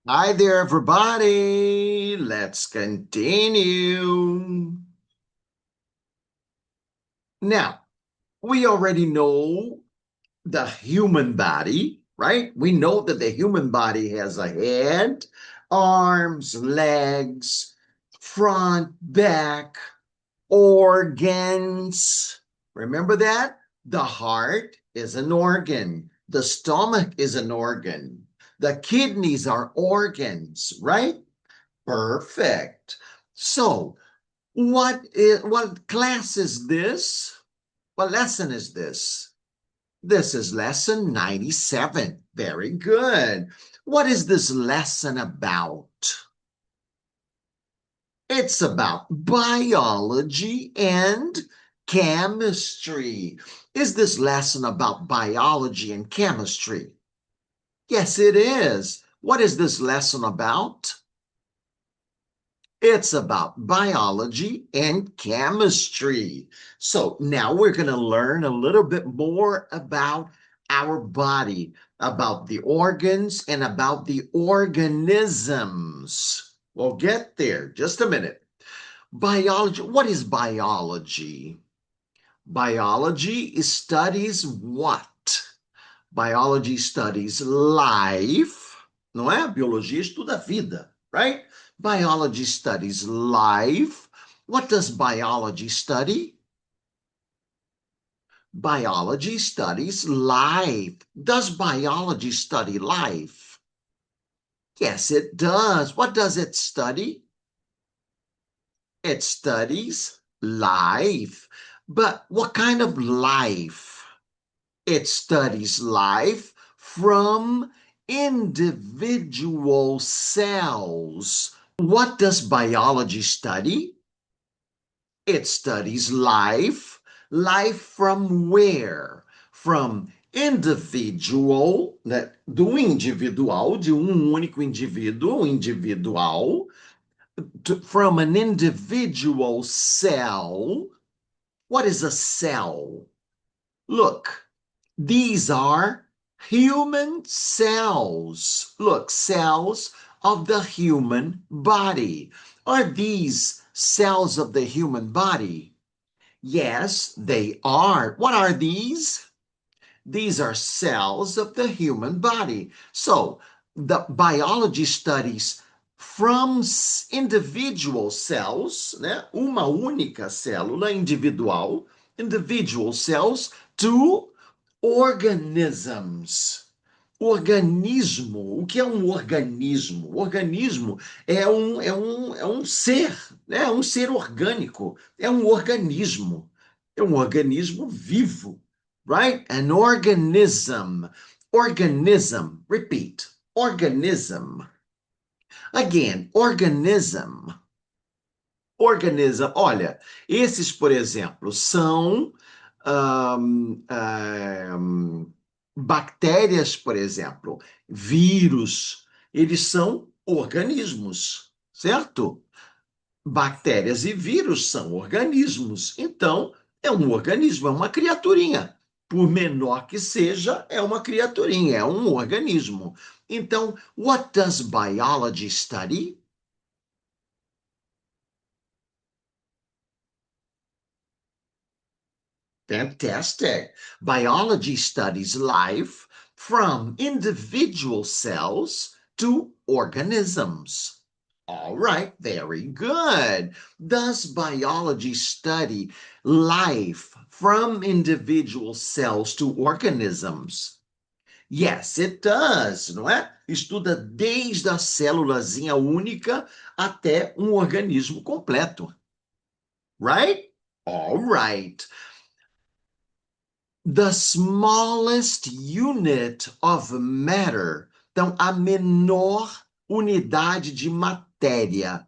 Hi there, everybody. Let's continue. Now, we already know the human body, right? We know that the human body has a head, arms, legs, front, back, organs. Remember that? The heart is an organ. The stomach is an organ. The kidneys are organs, right? Perfect. So, what class is this? What lesson is this? This is lesson 97. Very good. What is this lesson about? It's about biology and chemistry. Is this lesson about biology and chemistry? Yes, it is. What is this lesson about? It's about biology and chemistry. So now we're going to learn a little bit more about our body, about the organs, and about the organisms. We'll get there. Just a minute. Biology. What is biology? Biology studies what? Biology studies life, não é? Biologia estuda a vida, right? Biology studies life. What does biology study? Biology studies life. Does biology study life? Yes, it does. What does it study? It studies life. But what kind of life? It studies life from individual cells. What does biology study? It studies life. Life from where? From individual, né? Do individual, de único indivíduo, individual, from an individual cell. What is a cell? Look, these are human cells. Look, cells of the human body. Are these cells of the human body? Yes, they are. What are these? These are cells of the human body. So the biology studies from individual cells, né? Uma única célula individual, individual cells, to organisms. Organismo. O que é um organismo? Organismo é um ser, né? É um ser orgânico. É um organismo. É um organismo vivo, right? An organism. Organism. Repeat. Organism. Again, organism. Organism. Olha, esses, por exemplo, são ahm, ahm, bactérias, por exemplo, vírus, eles são organismos, certo? Bactérias e vírus são organismos. Então, é um organismo, é uma criaturinha. Por menor que seja, é uma criaturinha, é um organismo. Então, what does biology study? Fantastic. Biology studies life from individual cells to organisms. All right, very good. Does biology study life from individual cells to organisms? Yes, it does, não é? Estuda desde a célulazinha única até um organismo completo. Right? All right. The smallest unit of matter. Então, a menor unidade de matéria.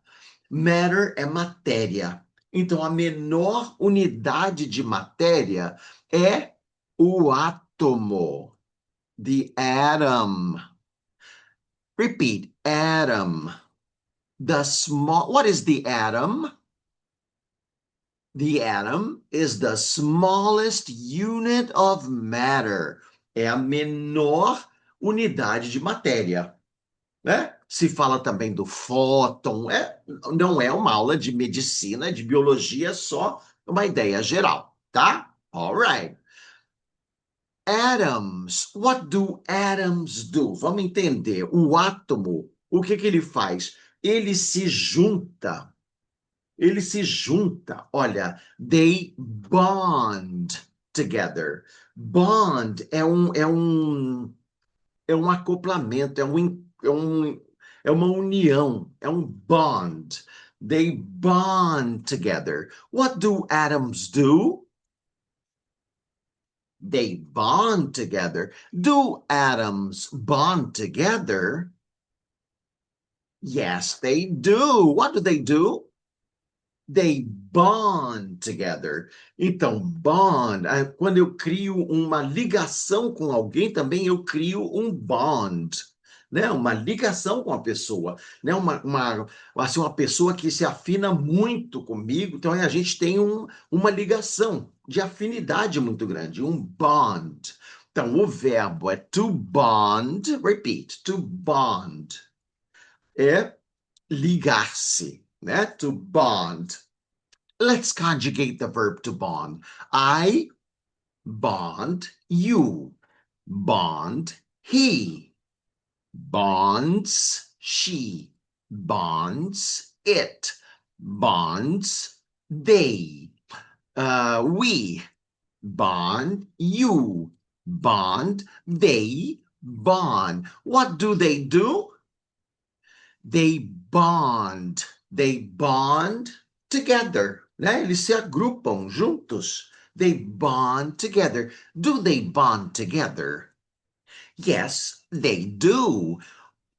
Matter é matéria. Então, a menor unidade de matéria é o átomo. The atom. Repeat, atom. What is the atom? The atom is the smallest unit of matter. É a menor unidade de matéria. né? Se fala também do fóton, não é uma aula de medicina, de biologia, é só uma ideia geral, tá? All right. Atoms. What do atoms do? Vamos entender. O átomo, o que que ele faz? Ele se junta. Ele se junta. Olha, they bond together. Bond é um acoplamento, é uma união, é um bond. They bond together. What do atoms do? They bond together. Do atoms bond together? Yes, they do. What do they do? They bond together. Então, bond, quando eu crio uma ligação com alguém, também eu crio um bond, né? Uma ligação com a pessoa, né? Assim, uma pessoa que se afina muito comigo, então a gente tem uma ligação de afinidade muito grande, um bond. Então, o verbo é to bond, repeat, to bond, é ligar-se, né? To bond. Let's conjugate the verb to bond. I bond you. Bond he. Bonds she. Bonds it. Bonds they. We. Bond you. Bond they. Bond. What do they do? They bond. They bond together, né? Eles se agrupam juntos. They bond together. Do they bond together? Yes, they do.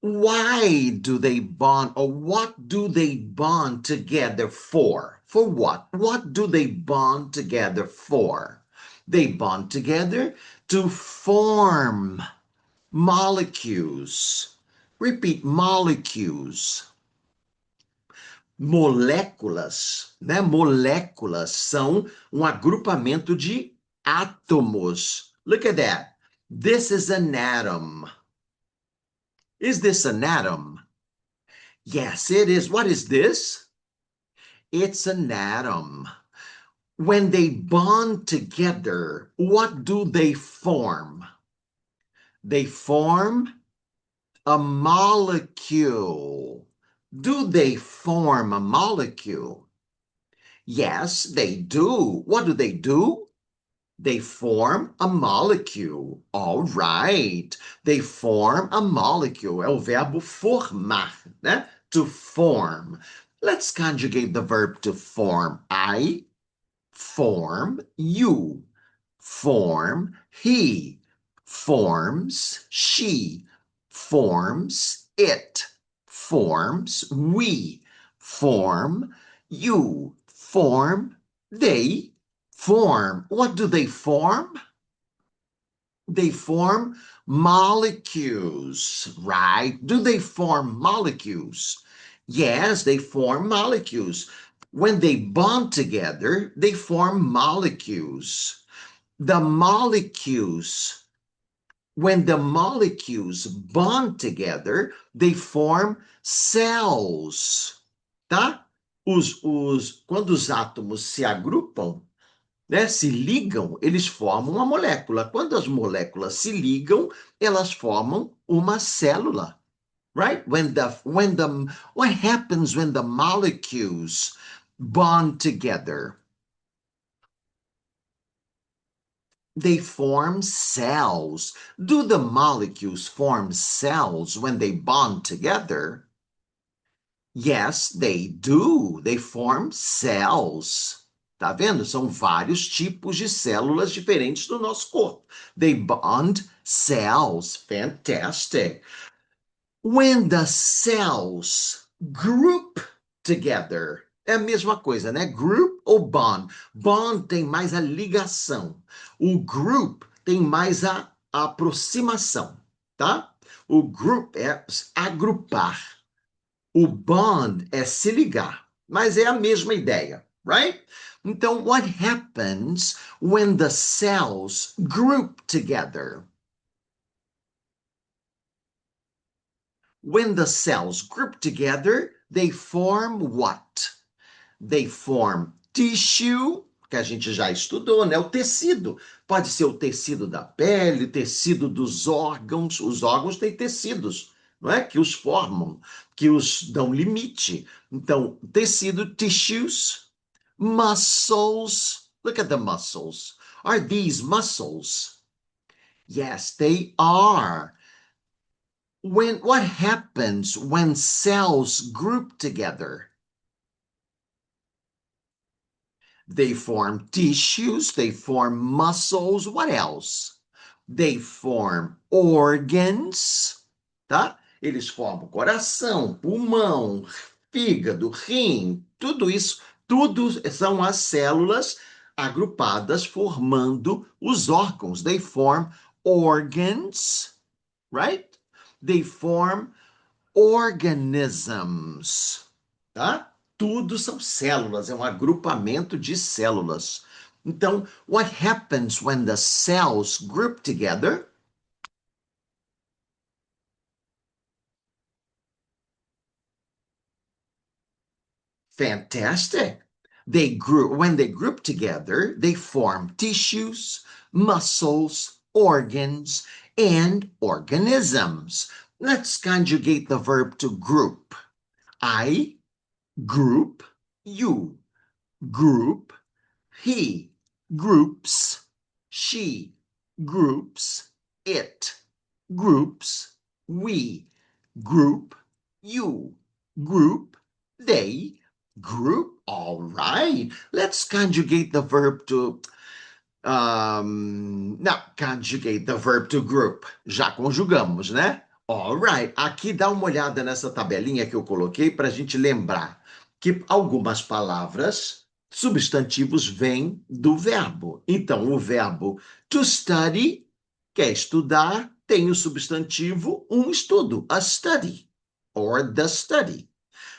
Why do they bond, or what do they bond together for? For what? What do they bond together for? They bond together to form molecules. Repeat, molecules. Moléculas, né? Moléculas são um agrupamento de átomos. Look at that. This is an atom. Is this an atom? Yes, it is. What is this? It's an atom. When they bond together, what do they form? They form a molecule. Do they form a molecule? Yes, they do. What do they do? They form a molecule. All right. They form a molecule. É o verbo formar, né? To form. Let's conjugate the verb to form. I form you. Form he. Forms she. Forms it. Forms we. Form you. Form they. Form. What do they form? They form molecules, right? Do they form molecules? Yes, they form molecules. When they bond together, they form molecules. The molecules, when the molecules bond together, they form cells, tá? Quando os átomos se agrupam, né, se ligam, eles formam uma molécula. Quando as moléculas se ligam, elas formam uma célula, right? What happens when the molecules bond together? They form cells. Do the molecules form cells when they bond together? Yes, they do. They form cells. Tá vendo? São vários tipos de células diferentes do nosso corpo. They bond cells. Fantastic. When the cells group together. É a mesma coisa, né? Group ou bond? Bond tem mais a ligação. O group tem mais a aproximação, tá? O group é agrupar. O bond é se ligar, mas é a mesma ideia, right? Então, what happens when the cells group together? When the cells group together, they form what? They form tissue, que a gente já estudou, né? O tecido. Pode ser o tecido da pele, tecido dos órgãos. Os órgãos têm tecidos, não é? Que os formam, que os dão limite. Então, tecido, tissues, muscles. Look at the muscles. Are these muscles? Yes, they are. What happens when cells group together? They form tissues, they form muscles, what else? They form organs, tá? Eles formam coração, pulmão, fígado, rim, tudo isso, tudo são as células agrupadas formando os órgãos. They form organs, right? They form organisms, tá? Tudo são células, é um agrupamento de células. Então, what happens when the cells group together? Fantastic. When they group together, they form tissues, muscles, organs, and organisms. Let's conjugate the verb to group. I group, you group, he groups, she groups, it groups, we group, you group, they group. All right, let's conjugate the verb to não, conjugate the verb to group. Já conjugamos, né? All right. Aqui dá uma olhada nessa tabelinha que eu coloquei para a gente lembrar que algumas palavras, substantivos, vêm do verbo. Então, o verbo to study, que é estudar, tem o substantivo um estudo, a study, or the study.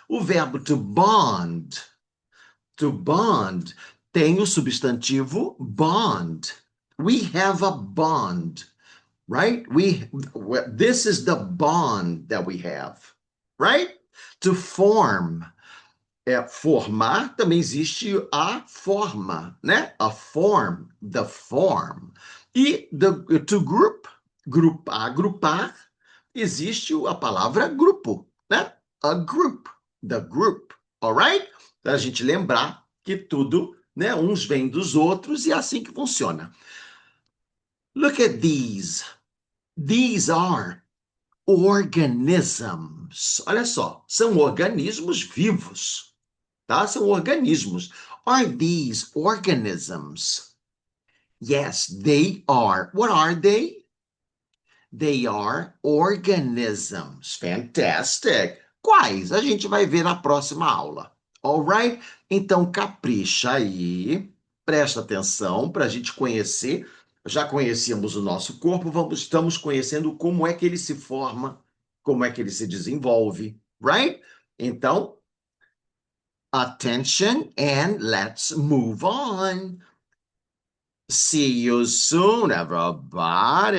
O verbo to bond, tem o substantivo bond. We have a bond, right? This is the bond that we have, right? To form. Formar, também existe a forma, né? A form, the form. E to group, agrupar, existe a palavra grupo, né? A group, the group, alright? Para a gente lembrar que tudo, né? Uns vêm dos outros e é assim que funciona. Look at these. These are organisms. Olha só, são organismos vivos, tá? São organismos. Are these organisms? Yes, they are. What are they? They are organisms. Fantastic. Quais? A gente vai ver na próxima aula. Alright? Então, capricha aí. Presta atenção para a gente conhecer. Já conhecíamos o nosso corpo, estamos conhecendo como é que ele se forma, como é que ele se desenvolve. Right? Então, attention and let's move on. See you soon, everybody.